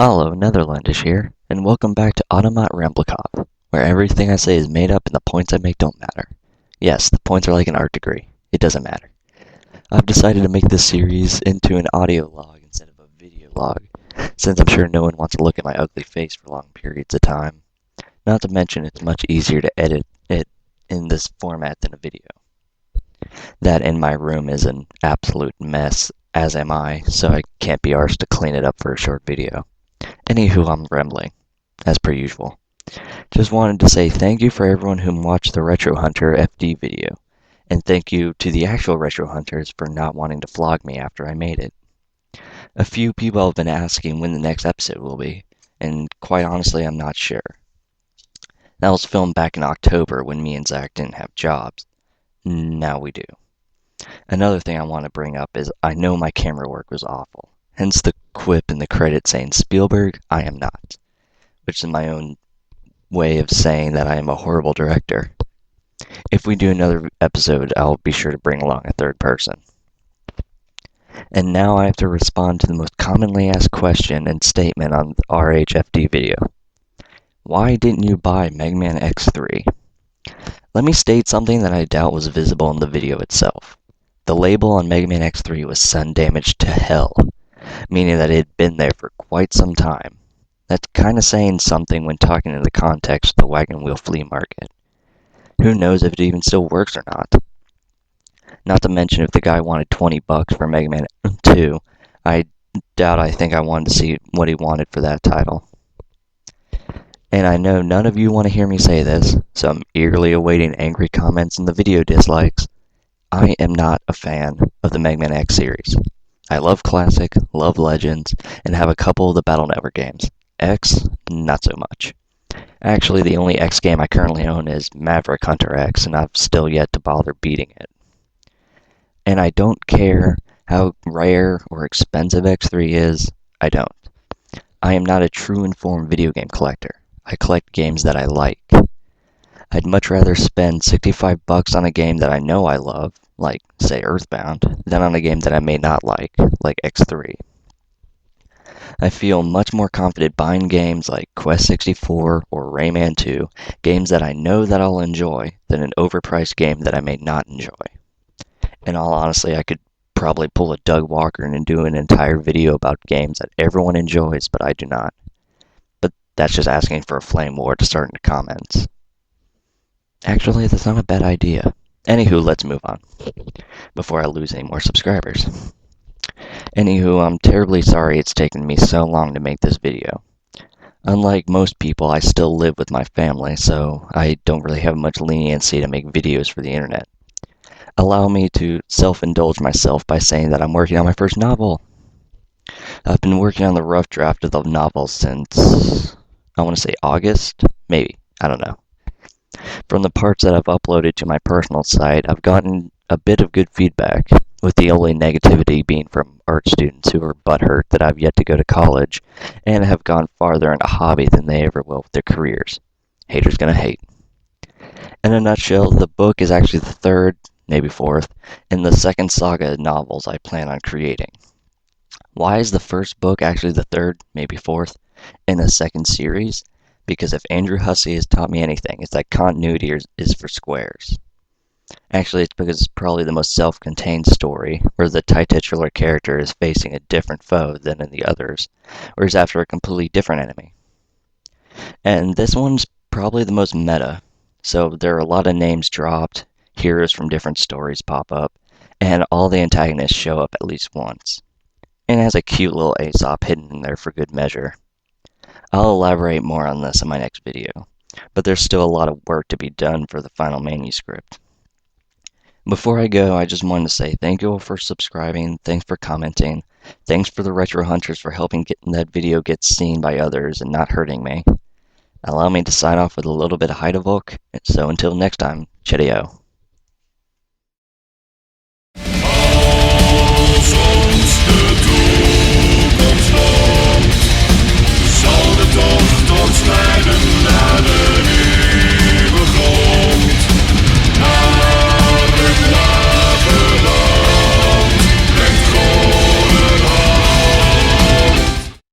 Hello, Netherlandish here, and welcome back to Automat Ramblikov, where everything I say is made up and the points I make don't matter. Yes, the points are like an art degree. It doesn't matter. I've decided to make this series into an audio log instead of a video log, since I'm sure no one wants to look at my ugly face for long periods of time. Not to mention it's much easier to edit it in this format than a video. That in my room is an absolute mess, as am I, so I can't be arsed to clean it up for a short video. Anywho, I'm rambling, as per usual. Just wanted to say thank you for everyone who watched the Retro Hunter FD video, and thank you to the actual Retro Hunters for not wanting to flog me after I made it. A few people have been asking when the next episode will be, and quite honestly, I'm not sure. That was filmed back in October when me and Zach didn't have jobs. Now we do. Another thing I want to bring up is I know my camera work was awful. Hence the quip in the credits saying Spielberg, I am not. Which is my own way of saying that I am a horrible director. If we do another episode, I'll be sure to bring along a third person. And now I have to respond to the most commonly asked question and statement on the RHFD video. Why didn't you buy Mega Man X3? Let me state something that I doubt was visible in the video itself. The label on Mega Man X3 was sun damaged to hell, meaning that it had been there for quite some time. That's kind of saying something when talking in the context of the Wagon Wheel flea market. Who knows if it even still works or not. Not to mention if the guy wanted $20 for Mega Man 2, I think I wanted to see what he wanted for that title. And I know none of you want to hear me say this, so I'm eagerly awaiting angry comments in the video dislikes. I am not a fan of the Mega Man X series. I love Classic, love Legends, and have a couple of the Battle Network games. X, not so much. Actually, the only X game I currently own is Maverick Hunter X, and I've still yet to bother beating it. And I don't care how rare or expensive X3 is, I don't. I am not a true informed video game collector. I collect games that I like. I'd much rather spend $65 on a game that I know I love, like, say, Earthbound, than on a game that I may not like X3. I feel much more confident buying games like Quest 64 or Rayman 2, games that I know that I'll enjoy, than an overpriced game that I may not enjoy. In all honesty, I could probably pull a Doug Walker and do an entire video about games that everyone enjoys, but I do not. But that's just asking for a flame war to start in the comments. Actually, that's not a bad idea. Anywho, let's move on, before I lose any more subscribers. Anywho, I'm terribly sorry it's taken me so long to make this video. Unlike most people, I still live with my family, so I don't really have much leniency to make videos for the internet. Allow me to self-indulge myself by saying that I'm working on my first novel. I've been working on the rough draft of the novel since, I want to say August? Maybe. I don't know. From the parts that I've uploaded to my personal site, I've gotten a bit of good feedback, with the only negativity being from art students who are butthurt that I've yet to go to college and have gone farther into hobby than they ever will with their careers. Haters gonna hate. In a nutshell, the book is actually the third, maybe fourth, in the second saga of novels I plan on creating. Why is the first book actually the third, maybe fourth, in a second series? Because if Andrew Hussey has taught me anything, it's that continuity is for squares. Actually, it's because it's probably the most self-contained story, where the titular character is facing a different foe than in the others, or is after a completely different enemy. And this one's probably the most meta, so there are a lot of names dropped, heroes from different stories pop up, and all the antagonists show up at least once. And it has a cute little Aesop hidden in there for good measure. I'll elaborate more on this in my next video, but there's still a lot of work to be done for the final manuscript. Before I go, I just wanted to say thank you all for subscribing, thanks for commenting, thanks for the Retro Hunters for helping that video get seen by others and not hurting me. Allow me to sign off with a little bit of Heidevolk, so until next time, cheerio.